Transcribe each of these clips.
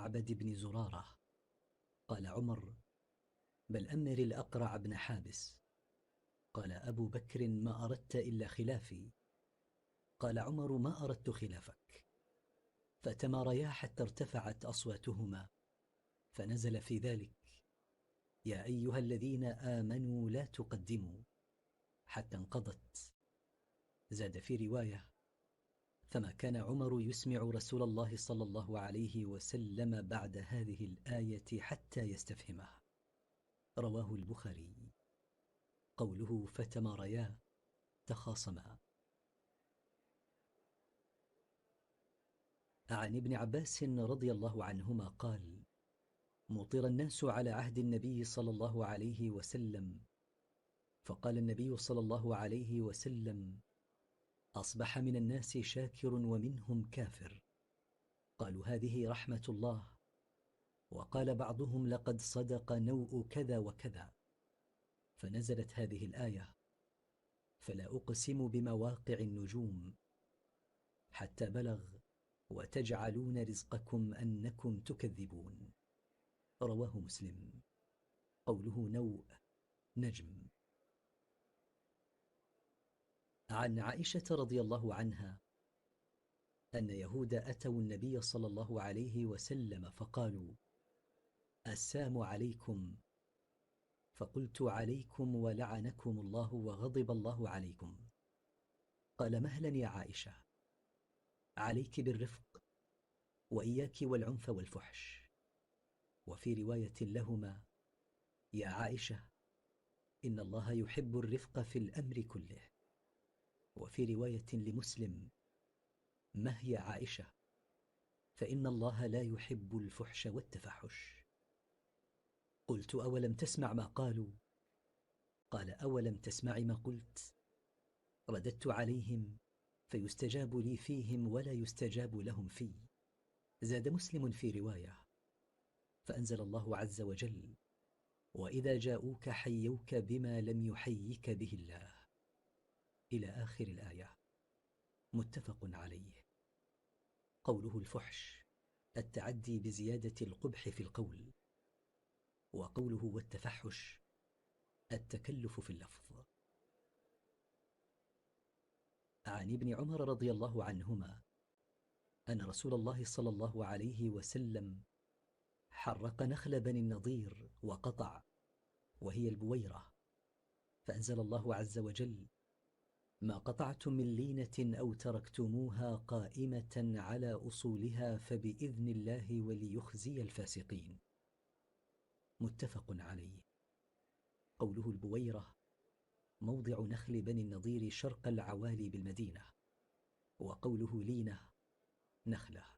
معبد بن زرارة. قال عمر: بل أمر الأقرع بن حابس. قال أبو بكر: ما أردت إلا خلافي. قال عمر: ما أردت خلافك. فتماريا حتى ارتفعت أصواتهما، فنزل في ذلك: يا أيها الذين آمنوا لا تقدموا، حتى انقضت. زاد في رواية: فما كان عمر يسمع رسول الله صلى الله عليه وسلم بعد هذه الآية حتى يستفهمه. رواه البخاري. قوله فتماريا، تخاصما. عن ابن عباس رضي الله عنهما قال: مطر الناس على عهد النبي صلى الله عليه وسلم، فقال النبي صلى الله عليه وسلم: أصبح من الناس شاكر ومنهم كافر. قالوا: هذه رحمة الله. وقال بعضهم: لقد صدق نوء كذا وكذا. فنزلت هذه الآية: فلا أقسم بمواقع النجوم، حتى بلغ: وتجعلون رزقكم أنكم تكذبون. رواه مسلم. قوله نوء، نجم. عن عائشة رضي الله عنها أن يهود أتوا النبي صلى الله عليه وسلم فقالوا: السلام عليكم. فقلت: عليكم ولعنكم الله وغضب الله عليكم. قال: مهلا يا عائشة، عليك بالرفق، وإياك والعنف والفحش. وفي رواية لهما: يا عائشة، إن الله يحب الرفق في الأمر كله. وفي رواية لمسلم: ما هي عائشة، فإن الله لا يحب الفحش والتفحش. قلت: أولم تسمع ما قالوا؟ قال: أولم تسمع ما قلت؟ رددت عليهم: فيستجاب لي فيهم ولا يستجاب لهم في. زاد مسلم في رواية: فأنزل الله عز وجل: وإذا جاءوك حيوك بما لم يحيك به الله، إلى آخر الآية. متفق عليه. قوله الفحش، التعدي بزيادة القبح في القول. وقوله والتفحش، التكلف في اللفظ. عن ابن عمر رضي الله عنهما أن رسول الله صلى الله عليه وسلم حرق نخل بني النضير وقطع، وهي البويرة، فأنزل الله عز وجل: ما قطعتم من لينة أو تركتموها قائمة على أصولها فبإذن الله وليخزي الفاسقين. متفق عليه. قوله البويرة موضع نخل بني النضير شرق العوالي بالمدينة. وقوله لينة، نخلة.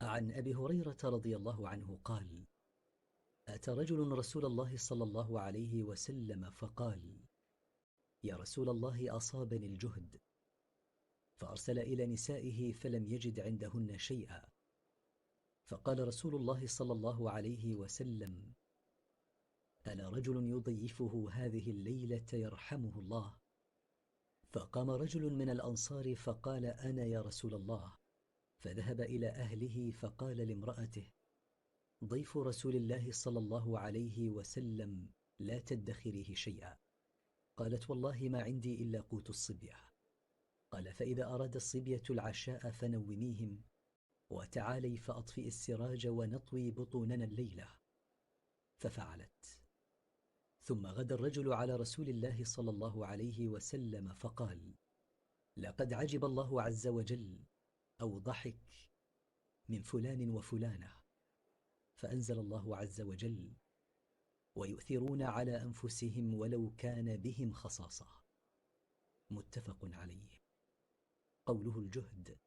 عن أبي هريرة رضي الله عنه قال: أتى رجل رسول الله صلى الله عليه وسلم فقال: يا رسول الله، أصابني الجهد. فأرسل إلى نسائه فلم يجد عندهن شيئا. فقال رسول الله صلى الله عليه وسلم: ألا رجل يضيفه هذه الليلة يرحمه الله؟ فقام رجل من الأنصار فقال: أنا يا رسول الله. فذهب إلى أهله فقال لامرأته: ضيف رسول الله صلى الله عليه وسلم لا تدخريه شيئا. قالت: والله ما عندي إلا قوت الصبية. قال: فإذا أراد الصبية العشاء فنوميهم، وتعالي فأطفئ السراج ونطوي بطوننا الليلة. ففعلت. ثم غدا الرجل على رسول الله صلى الله عليه وسلم فقال: لقد عجب الله عز وجل أو ضحك من فلان وفلانة. فأنزل الله عز وجل: ويؤثرون على أنفسهم ولو كان بهم خصاصة. متفق عليه. قوله الجهد،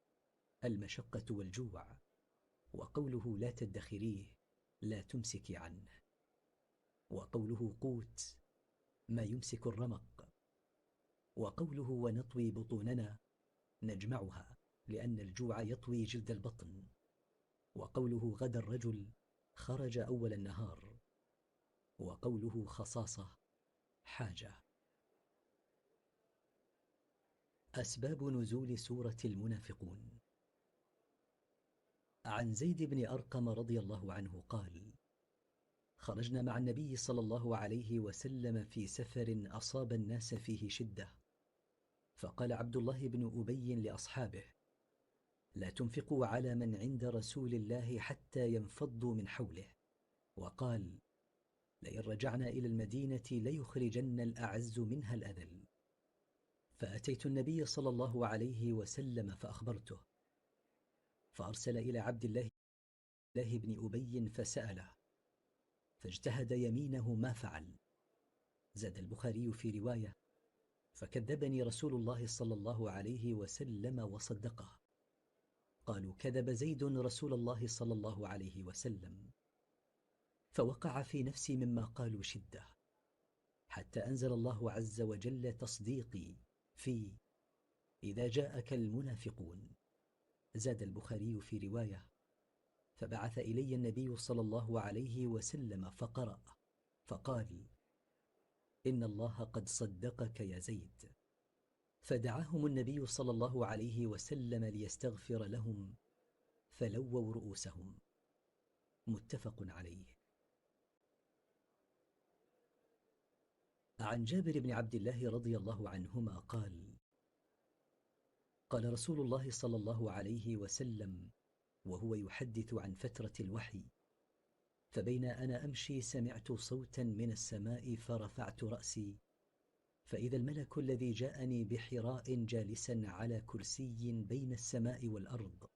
المشقة والجوع. وقوله لا تدخريه، لا تمسكي عنه. وقوله قوت، ما يمسك الرمق. وقوله ونطوي بطوننا، نجمعها، لأن الجوع يطوي جلد البطن. وقوله غدا الرجل، خرج أول النهار. وقوله خصاصة، حاجة. أسباب نزول سورة المنافقون. عن زيد بن أرقم رضي الله عنه قال: خرجنا مع النبي صلى الله عليه وسلم في سفر أصاب الناس فيه شدة، فقال عبد الله بن أبي لأصحابه: لا تنفقوا على من عند رسول الله حتى ينفضوا من حوله. وقال: لئن رجعنا إلى المدينة ليخرجن الأعز منها الأذل. فأتيت النبي صلى الله عليه وسلم فأخبرته، فأرسل إلى عبد الله بن أبي فسأله، فاجتهد يمينه ما فعل. زاد البخاري في رواية: فكذبني رسول الله صلى الله عليه وسلم وصدقه. قالوا: كذب زيد رسول الله صلى الله عليه وسلم. فوقع في نفسي مما قالوا شدة، حتى أنزل الله عز وجل تصديقي في إذا جاءك المنافقون. زاد البخاري في رواية: فبعث إلي النبي صلى الله عليه وسلم فقرأ، فقال: إن الله قد صدقك يا زيد. فدعاهم النبي صلى الله عليه وسلم ليستغفر لهم، فلووا رؤوسهم. متفق عليه. عن جابر بن عبد الله رضي الله عنهما قال: قال رسول الله صلى الله عليه وسلم وهو يحدث عن فترة الوحي: فبين أنا أمشي سمعت صوتا من السماء فرفعت رأسي، فإذا الملك الذي جاءني بحراء جالسا على كرسي بين السماء والأرض،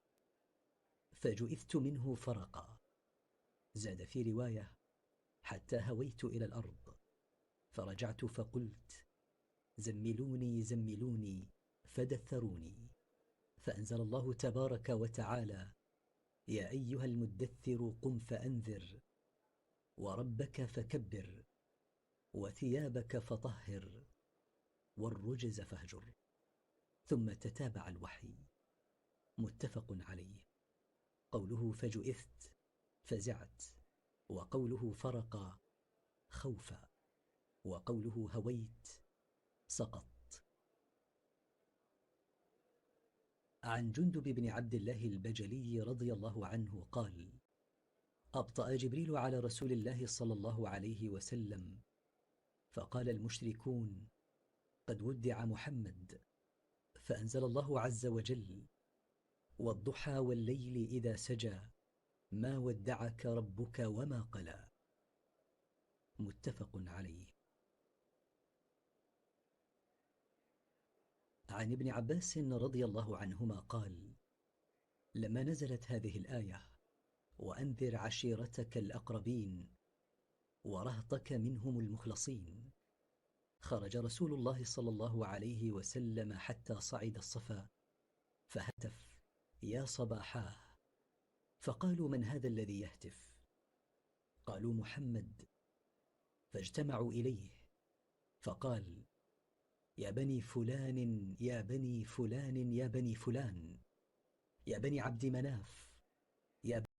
فجئثت منه فرقا. زاد في رواية: حتى هويت إلى الأرض، فرجعت فقلت: زملوني زملوني، فدثروني. فأنزل الله تبارك وتعالى: يا أيها المدثر قم فأنذر، وربك فكبر، وثيابك فطهر، والرجز فاهجر. ثم تتابع الوحي. متفق عليه. قوله فجئثت فزعت، وقوله فرق خوفا، وقوله هويت سقط. عن جندب بن عبد الله البجلي رضي الله عنه قال: أبطأ جبريل على رسول الله صلى الله عليه وسلم، فقال المشركون: قد ودع محمد. فأنزل الله عز وجل: والضحى والليل إذا سجى، ما ودعك ربك وما قلى. متفق عليه. عن ابن عباس رضي الله عنهما قال: لما نزلت هذه الآية: وأنذر عشيرتك الأقربين ورهطك منهم المخلصين، خرج رسول الله صلى الله عليه وسلم حتى صعد الصفا، فهتف: يا صباحاه. فقالوا: من هذا الذي يهتف؟ قالوا: محمد. فاجتمعوا إليه، فقال: يا بني فلان يا بني فلان يا بني فلان، يا بني عبد مناف، يا